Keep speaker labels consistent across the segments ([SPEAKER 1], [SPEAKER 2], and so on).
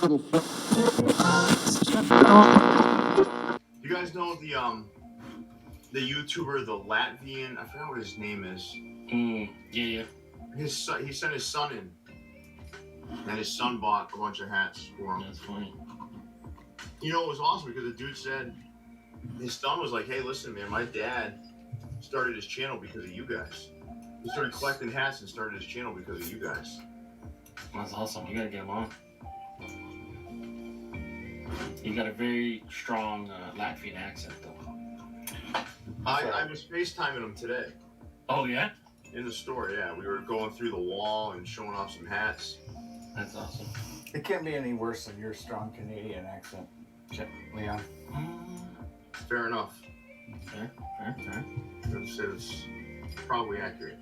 [SPEAKER 1] You guys know the YouTuber, the Latvian? I forgot what his name is.
[SPEAKER 2] Yeah.
[SPEAKER 1] His son, he sent his son in, and his son bought a bunch of hats for him.
[SPEAKER 2] That's funny.
[SPEAKER 1] You know, it was awesome because the dude said his son was like, "Hey, listen, man, my dad started his channel because of you guys. He started collecting hats and started his channel because of you guys."
[SPEAKER 2] That's awesome. You gotta get him on. You got a very strong Latvian accent, though.
[SPEAKER 1] I was FaceTiming him today.
[SPEAKER 2] Oh, yeah?
[SPEAKER 1] In the store, yeah. We were going through the wall and showing off some hats.
[SPEAKER 2] That's awesome.
[SPEAKER 3] It can't be any worse than your strong Canadian accent, Leon.
[SPEAKER 1] Fair enough.
[SPEAKER 2] Fair.
[SPEAKER 1] It's probably accurate.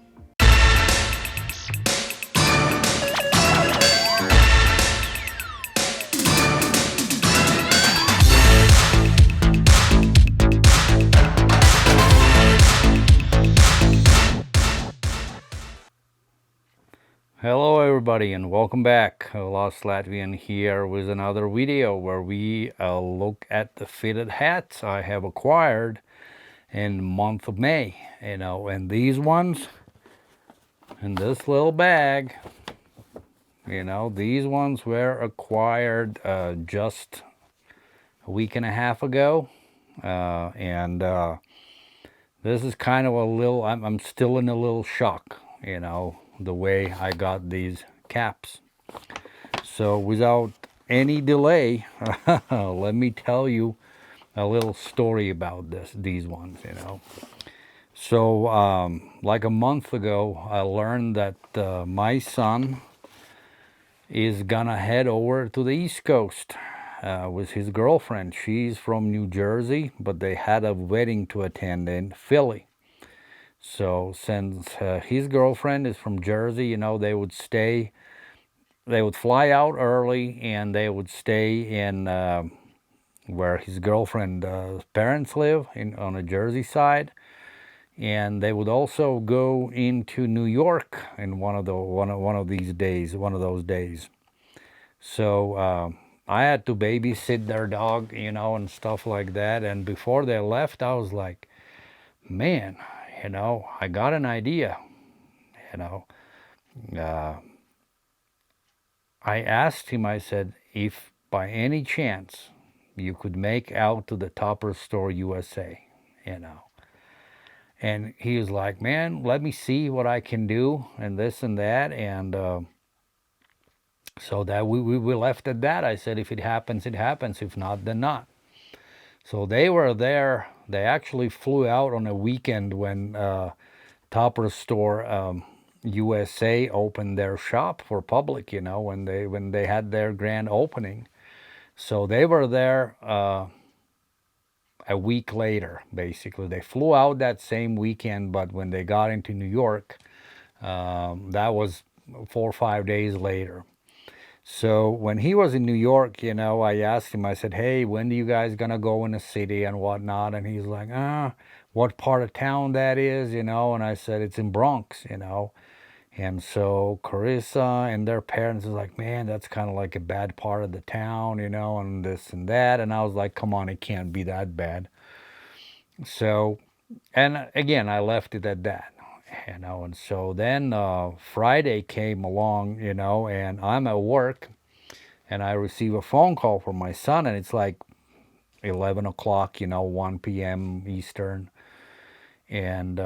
[SPEAKER 4] Hello everybody and welcome back. TheLostLatvian here with another video where we look at the fitted hats I have acquired in the month of May. You know, and these ones in this little bag, you know, these ones were acquired just a week and a half ago. This is kind of a little, I'm still in a little shock, you know, the way I got these caps. So without any delay, let me tell you a little story about these ones, you know. So like a month ago, I learned that my son is gonna head over to the East Coast with his girlfriend. She's from New Jersey, but they had a wedding to attend in Philly. So since his girlfriend is from Jersey, you know, they would fly out early and they would stay in where his girlfriend's parents live on the Jersey side. And they would also go into New York in one of those days. So I had to babysit their dog, you know, and stuff like that. And before they left, I was like, man, you know, I got an idea, you know. I asked him, I said, if by any chance you could make out to the Topperzstore USA, you know. And he was like, man, let me see what I can do and this and that. And so that we left at that. I said, if it happens, it happens. If not, then not. So they were there. They actually flew out on a weekend when Topperzstore USA opened their shop for public, you know, when they had their grand opening. So they were there a week later, basically. They flew out that same weekend, but when they got into New York, that was 4 or 5 days later. So when he was in New York, you know, I asked him, I said, hey, when are you guys gonna go in the city and whatnot? And he's like, what part of town that is, you know? And I said, it's in Bronx, you know. And so Carissa and their parents was like, man, that's kind of like a bad part of the town, you know, and this and that. And I was like, come on, it can't be that bad. So, and again, I left it at that, you know. And so then Friday came along, you know, and I'm at work and I receive a phone call from my son, and it's like 11 o'clock, you know, 1 p.m. Eastern. And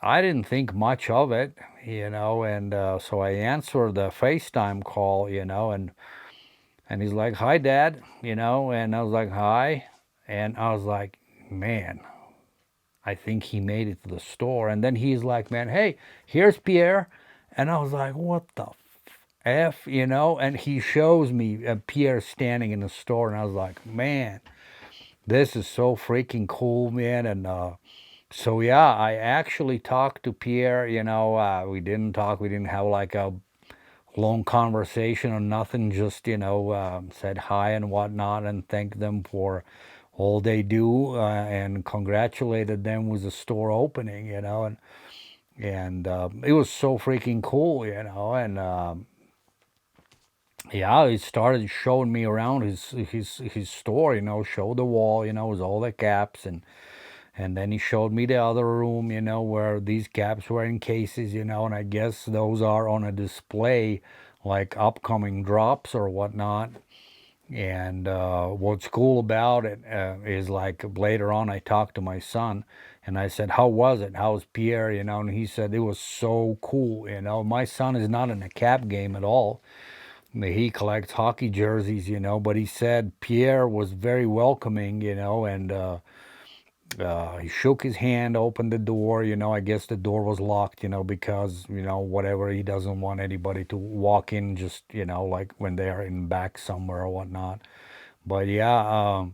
[SPEAKER 4] I didn't think much of it, you know, and so I answered the FaceTime call, you know, and he's like, hi, Dad, you know, and I was like, hi. And I was like, man, I think he made it to the store. And then he's like, man, hey, here's Pierre. And I was like, what the F, you know? And he shows me Pierre standing in the store, and I was like, man, this is so freaking cool, man. And so yeah, I actually talked to Pierre, you know. We didn't have like a long conversation or nothing, just, you know, said hi and whatnot and thanked them for all they do and congratulated them with the store opening, you know. And it was so freaking cool, you know. And yeah, he started showing me around his store, show the wall, with all the caps, and then he showed me the other room, where these caps were in cases, and I guess those are on a display, like upcoming drops or whatnot. And what's cool about it is, like, later on I talked to my son and I said, "How was it? How's Pierre?" And he said it was so cool. My son is not in a cap game at all. He collects hockey jerseys, but he said Pierre was very welcoming, and he shook his hand, opened the door. I guess the door was locked, because, whatever, he doesn't want anybody to walk in just, like when they're in back somewhere or whatnot. But yeah,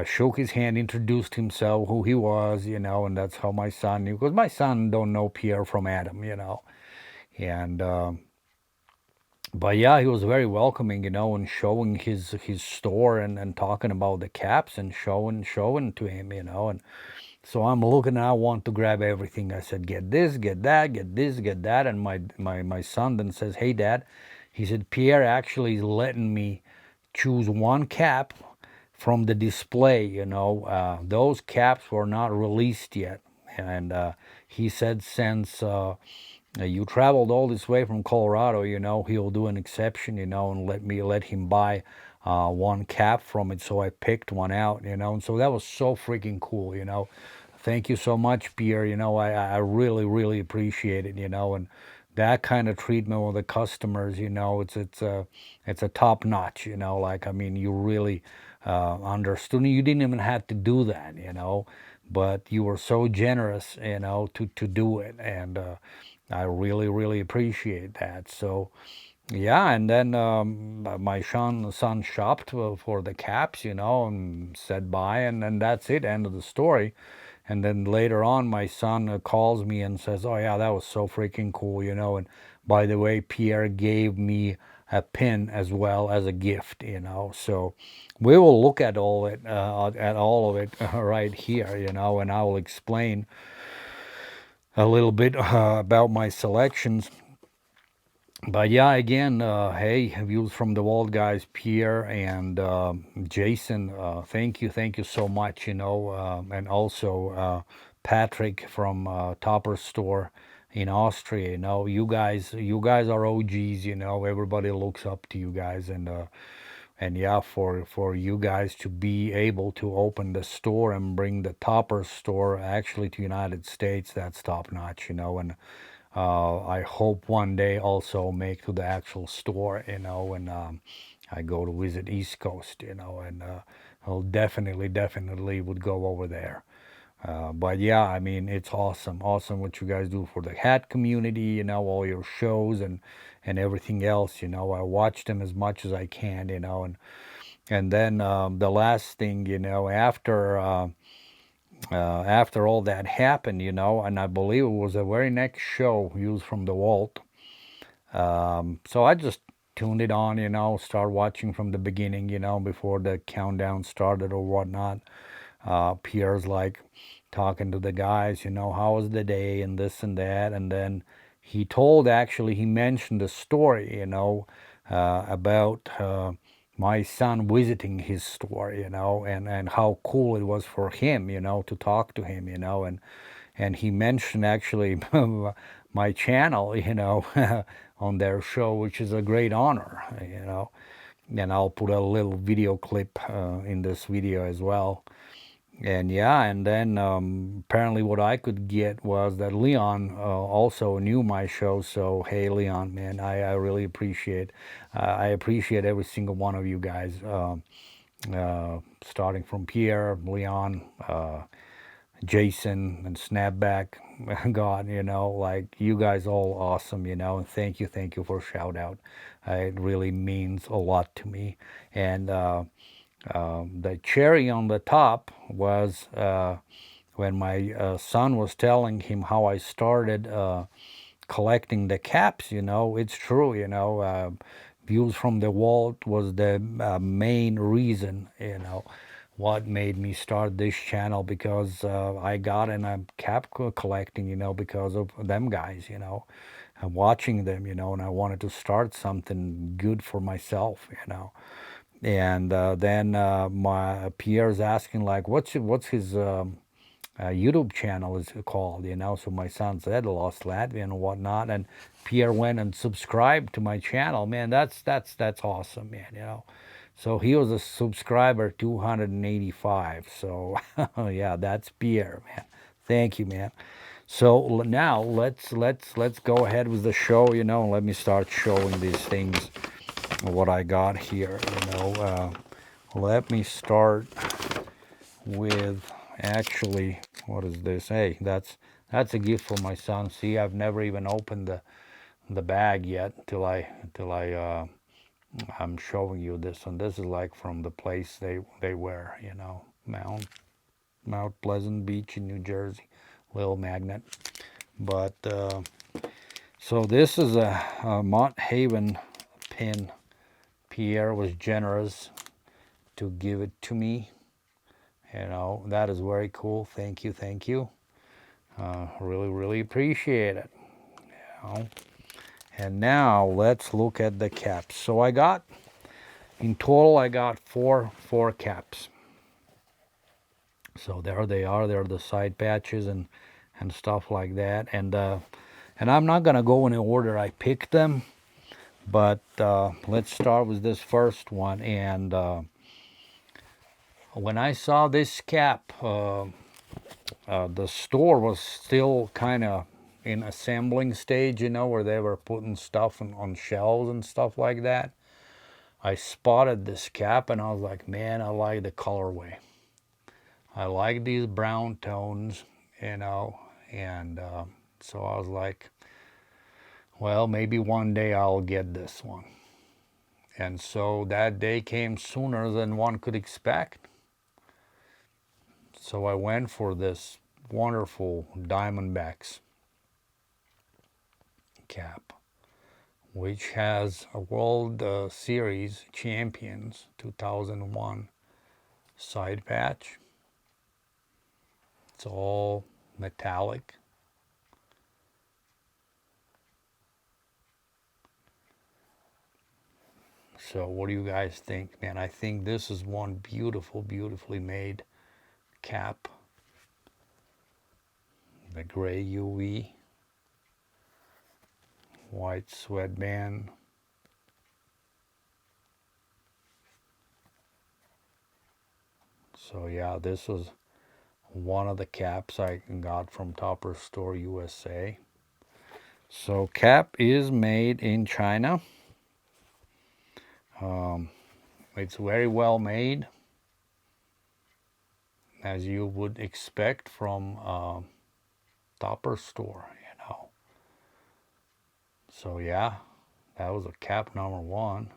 [SPEAKER 4] shook his hand, introduced himself, who he was, and that's how my son knew. Because my son don't know Pierre from Adam, and but yeah, he was very welcoming, and showing his store, and talking about the caps, and showing to him, and so I'm looking, and I want to grab everything. I said, get this, get that, get this, get that. And my son then says, "Hey, Dad," he said, "Pierre actually is letting me choose one cap from the display. Those caps were not released yet." And he said, since you traveled all this way from Colorado, he'll do an exception, and let him buy one cap from it. So I picked one out, and so that was so freaking cool. Thank you so much, Pierre. I really, really appreciate it, and that kind of treatment with the customers, it's a top notch, like, I mean, you really understood. You didn't even have to do that, but you were so generous, to do it. And I really, really appreciate that. So, yeah, and then my son shopped for the caps, and said bye, and then that's it, end of the story. And then later on, my son calls me and says, "Oh yeah, that was so freaking cool, and by the way, Pierre gave me a pin as well as a gift, So we will look at all of it right here, and I will explain a little bit about my selections. But yeah, again, hey, views from the Vault guys, Pierre and Jason, thank you so much, and also Patrick from Topperzstore in Austria. You guys are OGs. Everybody looks up to you guys, and yeah, for you guys to be able to open the store and bring the Topperzstore actually to United States, that's top notch, and I hope one day also make to the actual store, when I go to visit East Coast, and I'll definitely would go over there. But yeah, I mean, it's awesome what you guys do for the hat community, all your shows and everything else, I watch them as much as I can, and then the last thing, after all that happened, and I believe it was the very next show used from the vault. So I just tuned it on, start watching from the beginning, before the countdown started or whatnot. Pierre's like talking to the guys, how was the day and this and that. And then he mentioned the story, about my son visiting his store, and how cool it was for him, to talk to him, and he mentioned actually my channel, on their show, which is a great honor, and I'll put a little video clip in this video as well. And yeah, and then apparently what I could get was that Leon also knew my show. So hey, Leon, man, I really appreciate every single one of you guys, starting from Pierre, Leon, Jason, and Snapback. God, like, you guys all awesome, and thank you for shout out. It really means a lot to me. And the cherry on the top was when my son was telling him how I started collecting the caps. It's true. Views from the vault was the main reason. What made me start this channel, because I got in a cap collecting. Because of them guys. watching them, you know, and I wanted to start something good for myself, you know. And then my Pierre's asking like, what's his YouTube channel is called, you know. So my son said Lost Latvian and whatnot, and Pierre went and subscribed to my channel. Man, that's awesome, man, you know. So he was a subscriber 285. So yeah, that's Pierre, man. Thank you, man. So now let's go ahead with the show, you know. Let me start showing these things, what I got here, you know. Let me start with, actually, what is this? Hey, that's a gift for my son. See, I've never even opened the bag yet till I'm showing you this one. This is like from the place they were, you know, Mount Pleasant Beach in New Jersey, little magnet. But so this is a Mont Haven pin. Pierre was generous to give it to me. You know, that is very cool. Thank you, thank you. Really appreciate it. You know. And now let's look at the caps. So I got, in total, I got four caps. So there they are. They're the side patches and stuff like that. And I'm not gonna go in the order I picked them, but let's start with this first one. And when I saw this cap, the store was still kind of in assembling stage, you know, where they were putting stuff on shelves and stuff like that. I spotted this cap and I was like, man, I like the colorway. I like these brown tones, you know, and so I was like, well, maybe one day I'll get this one. And so that day came sooner than one could expect. So I went for this wonderful Diamondbacks cap, which has a World Series Champions 2001 side patch. It's all metallic. So what do you guys think, man? I think this is one beautifully made cap. The gray UV, white sweatband. So yeah, this was one of the caps I got from Topperzstore USA. So cap is made in China. It's very well made, as you would expect from Topperzstore, you know. So yeah, that was a cap number one.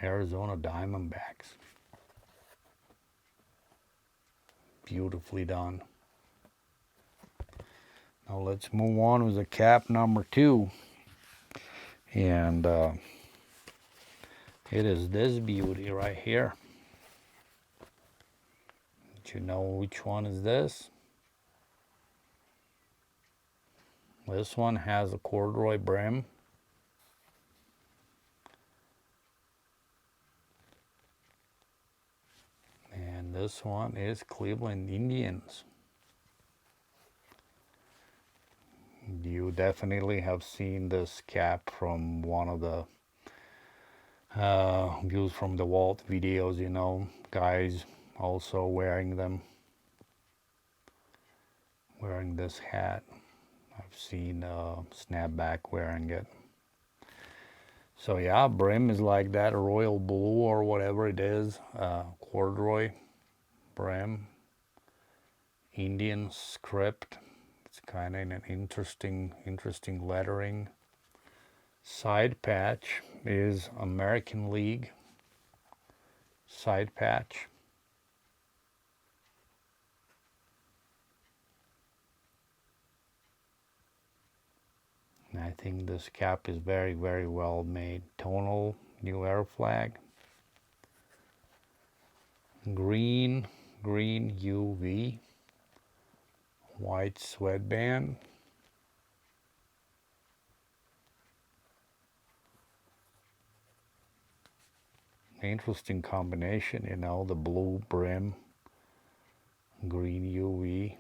[SPEAKER 4] Arizona Diamondbacks. Beautifully done. Now let's move on with the cap number two. And it is this beauty right here. Do you know which one is this? This one has a corduroy brim. And this one is Cleveland Indians. You definitely have seen this cap from one of the views from the Walt videos, you know, guys also wearing them, wearing this hat. I've seen Snapback wearing it. So yeah, brim is like that, royal blue or whatever it is, corduroy brim, Indian script. It's kind of an interesting lettering. Side patch is American League side patch. And I think this cap is very well made. Tonal New Era flag. Green UV. White sweatband. interesting combination, you know, the blue brim, green UV.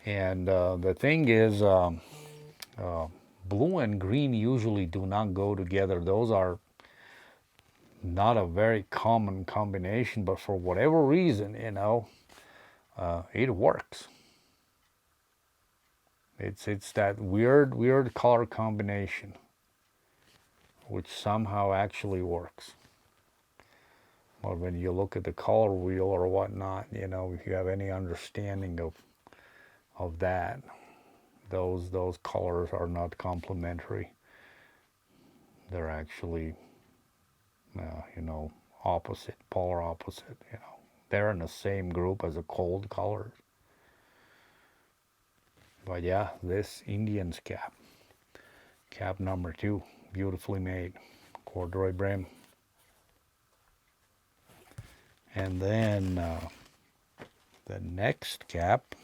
[SPEAKER 4] And the thing is, blue and green usually do not go together. Those are not a very common combination, but for whatever reason, you know, it works. It's that weird color combination, which somehow actually works. Or when you look at the color wheel or whatnot, you know, if you have any understanding of that, those colors are not complementary. They're actually, you know, opposite, polar opposite. You know, they're in the same group as the cold colors. But yeah, this Indian's cap number 2, beautifully made, corduroy brim. And then the next cap,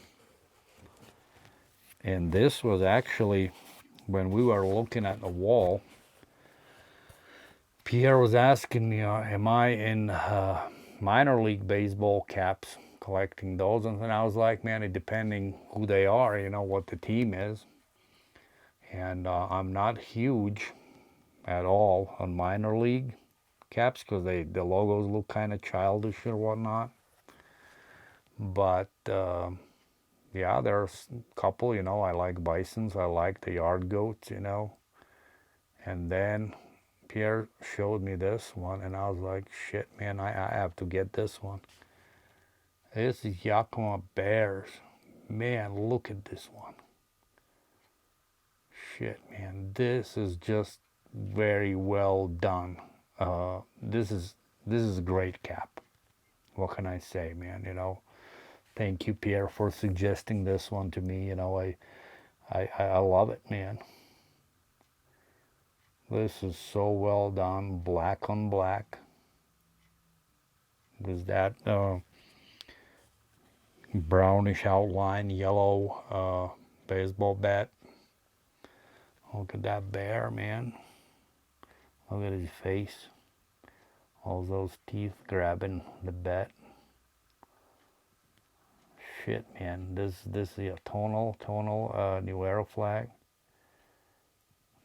[SPEAKER 4] and this was actually when we were looking at the wall, Pierre was asking me, am I in minor league baseball caps, collecting those? And then I was like, man, it depending who they are, you know, what the team is. And I'm not huge at all on minor league caps because the logos look kind of childish or whatnot. But yeah, there's a couple, you know, I like Bisons, I like the Yard Goats, you know. And then Pierre showed me this one, and I was like, shit, man, I have to get this one. This is Yakima Bears. Man, look at this one. Shit, man, this is just very well done. This is a great cap. What can I say, man? You know, thank you, Pierre, for suggesting this one to me. You know, I love it, man. This is so well done, black on black. With that brownish outline, yellow baseball bat. Look at that bear, man. Look at his face. All those teeth grabbing the bat. Shit, man. This is a tonal New Era flag.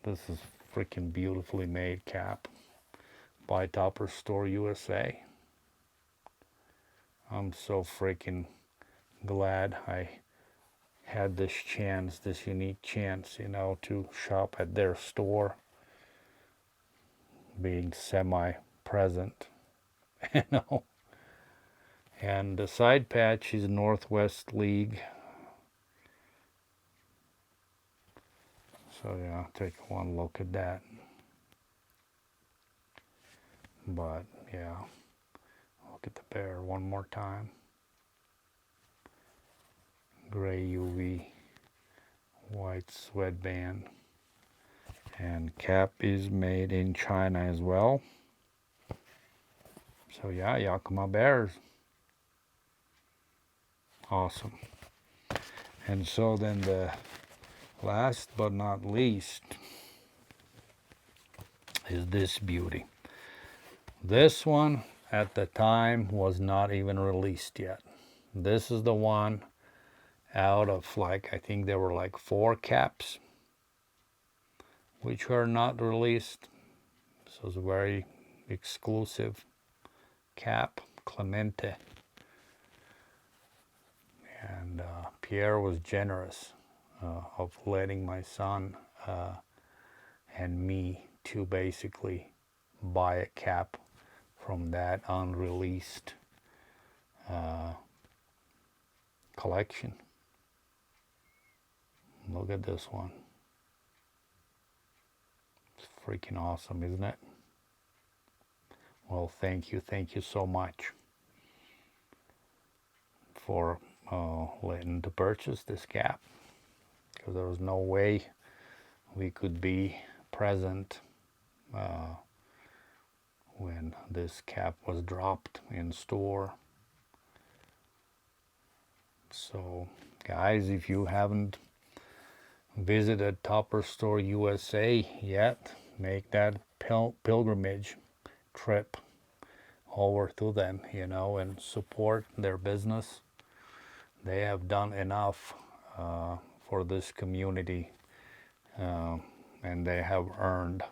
[SPEAKER 4] This is freaking beautifully made cap by Topperzstore USA. I'm so freaking glad I had this chance, this unique chance, you know, to shop at their store, being semi-present, you know. And the side patch is Northwest League. So yeah, take one look at that. But yeah, look at the bear one more time. Gray UV, white sweatband, and cap is made in China as well. So yeah, Yakima Bears. Awesome. And so then the last but not least is this beauty. This one at the time was not even released yet. This is the one out of, like, I think there were like 4 caps which were not released. This was a very exclusive cap, Clemente. And Pierre was generous of letting my son and me to basically buy a cap from that unreleased collection. Look at this one. It's freaking awesome, isn't it? Well, thank you so much for letting to purchase this cap, because there was no way we could be present when this cap was dropped in store. So guys, if you haven't visited Topperzstore USA yet, make that pilgrimage trip over to them, you know, and support their business. They have done enough for this community, and they have earned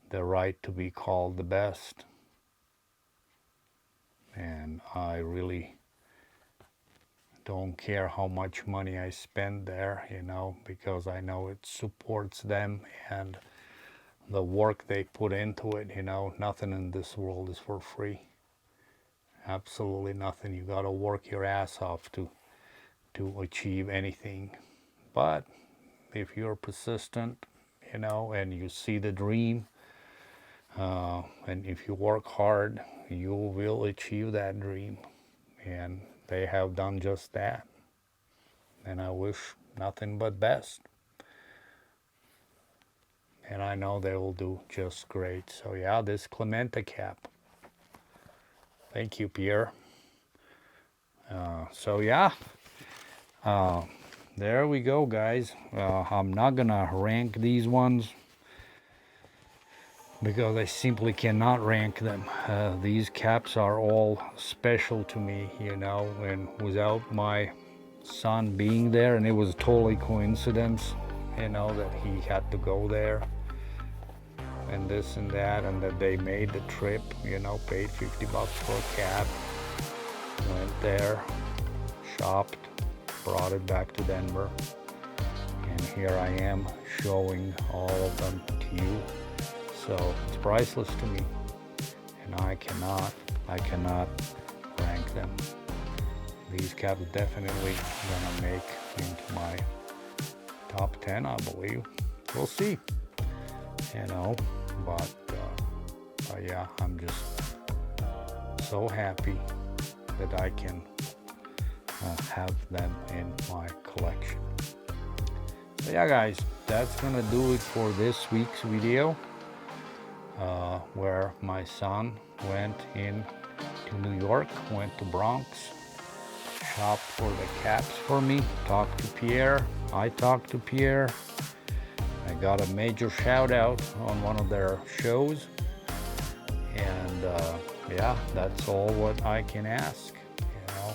[SPEAKER 4] the right to be called the best. And I really don't care how much money I spend there, you know, because I know it supports them and the work they put into it, you know. Nothing in this world is for free. Absolutely nothing. You gotta work your ass off to achieve anything. But if you're persistent, you know, and you see the dream, and if you work hard, you will achieve that dream. And they have done just that. And I wish nothing but best. And I know they will do just great. So yeah, this Clemente Cap. Thank you, Pierre. So yeah, there we go, guys. I'm not gonna rank these ones because I simply cannot rank them. These caps are all special to me, you know, and without my son being there, and it was totally coincidence, you know, that he had to go there and this and that, and that they made the trip, you know, paid $50 for a cap, went there, shopped, brought it back to Denver, and here I am showing all of them to you. So it's priceless to me, and I cannot rank them. These caps definitely gonna make into my top 10, I believe. We'll see, you know, but yeah, I'm just so happy that I can have them in my collection. So yeah, guys, that's gonna do it for this week's video, where my son went in to New York, went to Bronx, shopped for the caps for me, talked to Pierre. I talked to Pierre. I got a major shout out on one of their shows, and yeah, that's all what I can ask, you know.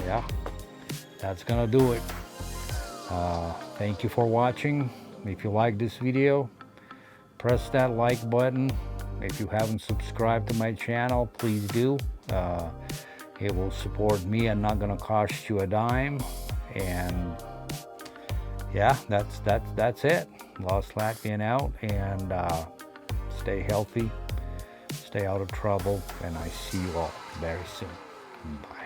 [SPEAKER 4] Yeah, that's gonna do it. Thank you for watching. If you like this video, press that like button. If you haven't subscribed to my channel, please do. It will support me and not gonna cost you a dime. And yeah, that's it. Lost Latvian out, and stay healthy, stay out of trouble, and I see you all very soon. Bye.